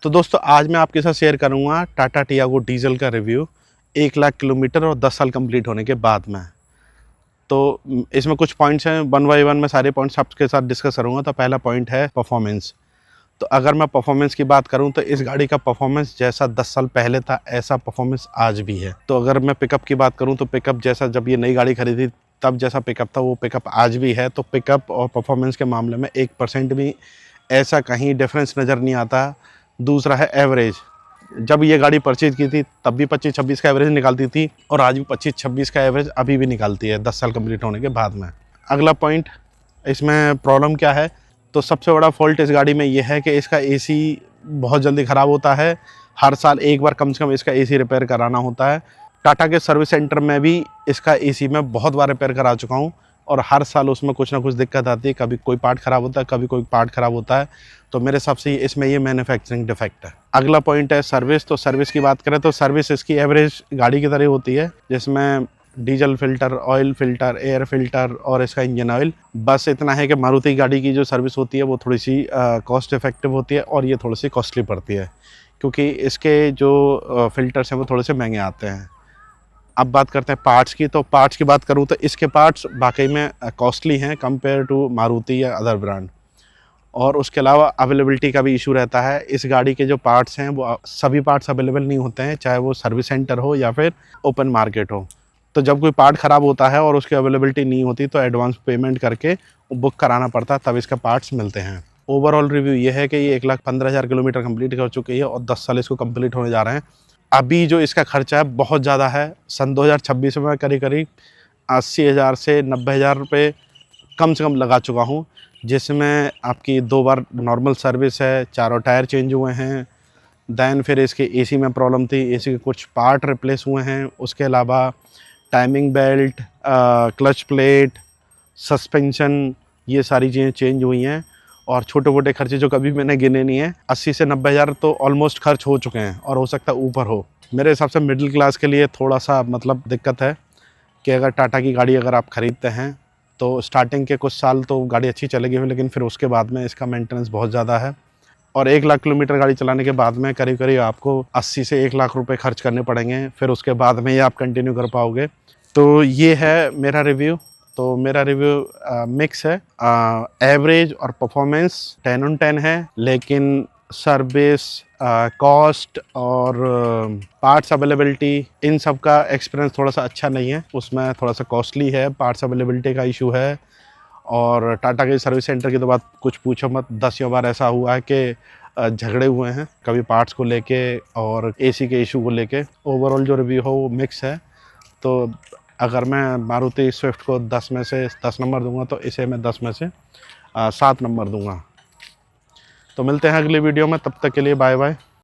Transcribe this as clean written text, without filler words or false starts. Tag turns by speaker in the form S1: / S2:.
S1: तो दोस्तों आज मैं आपके साथ शेयर करूंगा टाटा टियागो डीजल का रिव्यू 1 लाख किलोमीटर और 10 साल कंप्लीट होने के बाद में। तो इसमें कुछ पॉइंट्स हैं, वन बाय वन मैं सारे पॉइंट्स आपके साथ डिस्कस करूंगा। तो पहला पॉइंट है परफॉर्मेंस। तो अगर मैं परफॉर्मेंस की बात करूं तो इस गाड़ी का परफॉर्मेंस जैसा 10 साल पहले था ऐसा परफॉर्मेंस आज भी है। तो अगर मैं पिकअप की बात करूं तो पिकअप जैसा जब ये नई गाड़ी खरीदी तब जैसा पिकअप था वो पिकअप आज भी है। तो पिकअप और परफॉर्मेंस के मामले में 1% भी ऐसा कहीं डिफरेंस नज़र नहीं आता। दूसरा है एवरेज। जब ये गाड़ी परचेज की थी तब भी 25-26 का एवरेज निकालती थी और आज भी 25-26 का एवरेज अभी भी निकालती है 10 साल कंप्लीट होने के बाद में। अगला पॉइंट, इसमें प्रॉब्लम क्या है? तो सबसे बड़ा फॉल्ट इस गाड़ी में ये है कि इसका एसी बहुत जल्दी ख़राब होता है। हर साल एक बार कम से कम इसका एसी रिपेयर कराना होता है। टाटा के सर्विस सेंटर में भी इसका एसी मैं बहुत बार रिपेयर करा चुका हूँ और हर साल उसमें कुछ ना कुछ दिक्कत आती है। कभी कोई पार्ट ख़राब होता है, कभी कोई पार्ट ख़राब होता है। तो मेरे हिसाब से इसमें ये मैन्युफैक्चरिंग डिफेक्ट है। अगला पॉइंट है सर्विस। तो सर्विस की बात करें तो सर्विस इसकी एवरेज गाड़ी की तरह होती है, जिसमें diesel filter, oil filter, air filter और इसका इंजन ऑयल। बस इतना है कि मारुति गाड़ी की जो सर्विस होती है वो थोड़ी सी कॉस्ट इफेक्टिव होती है और ये थोड़ी सी कॉस्टली पड़ती है, क्योंकि इसके जो फ़िल्टर्स हैं वो थोड़े से महंगे आते हैं। अब बात करते हैं पार्ट्स की। तो पार्ट्स की बात करूँ तो इसके पार्ट्स वाकई में कॉस्टली हैं कंपेयर टू मारुति या अदर ब्रांड। और उसके अलावा अवेलेबिलिटी का भी इशू रहता है। इस गाड़ी के जो पार्ट्स हैं वो सभी पार्ट्स अवेलेबल नहीं होते हैं, चाहे वो सर्विस सेंटर हो या फिर ओपन मार्केट हो। तो जब कोई पार्ट ख़राब होता है और उसकी अवेलेबिलिटी नहीं होती तो एडवांस पेमेंट करके बुक कराना पड़ता है, तब इसका पार्ट्स मिलते हैं। ओवरऑल रिव्यू ये है कि ये 1,15,000 किलोमीटर कंप्लीट कर चुकी है और 10 साल इसको कंप्लीट होने जा रहे हैं। अभी जो इसका खर्चा है बहुत ज़्यादा है। सन 2026 में करीब 80,000 से 90,000 रुपये कम से कम लगा चुका हूँ, जिसमें आपकी 2 बार नॉर्मल सर्विस है, चारों टायर चेंज हुए हैं। दैन फिर इसके एसी में प्रॉब्लम थी, एसी के कुछ पार्ट रिप्लेस हुए हैं। उसके अलावा timing belt, clutch plate, suspension, ये सारी चीज़ें चेंज हुई हैं। और छोटे-मोटे खर्चे जो कभी मैंने गिने नहीं हैं, 80 से 90,000 तो ऑलमोस्ट खर्च हो चुके हैं और हो सकता है ऊपर हो। मेरे हिसाब से मिडिल क्लास के लिए थोड़ा-सा मतलब दिक्कत है कि अगर टाटा की गाड़ी अगर आप ख़रीदते हैं तो स्टार्टिंग के कुछ साल तो गाड़ी अच्छी चलेगी, लेकिन फिर उसके बाद में इसका मेंटेनेंस बहुत ज़्यादा है। और 1 लाख किलोमीटर गाड़ी चलाने के बाद में करीब आपको 80 से 1 लाख रुपए खर्च करने पड़ेंगे, फिर उसके बाद में ही आप कंटिन्यू कर पाओगे। तो ये है मेरा रिव्यू। तो मेरा रिव्यू मिक्स है। एवरेज और परफॉर्मेंस 10 ऑन 10 है, लेकिन सर्विस, कॉस्ट और पार्ट्स अवेलेबिलिटी, इन सब का एक्सपीरियंस थोड़ा सा अच्छा नहीं है। उसमें थोड़ा सा कॉस्टली है, पार्ट्स अवेलेबिलिटी का इशू है। और टाटा के सर्विस सेंटर की तो बात कुछ पूछो मत, 10 बार ऐसा हुआ है कि झगड़े हुए हैं, कभी पार्ट्स को लेके और एसी के इशू को लेके। ओवरऑल जो रिव्यू हो वो मिक्स है। तो अगर मैं मारुति स्विफ्ट को 10 में से 10 नंबर दूंगा तो इसे मैं 10 में से 7 नंबर दूंगा। तो मिलते हैं अगली वीडियो में, तब तक के लिए बाय बाय।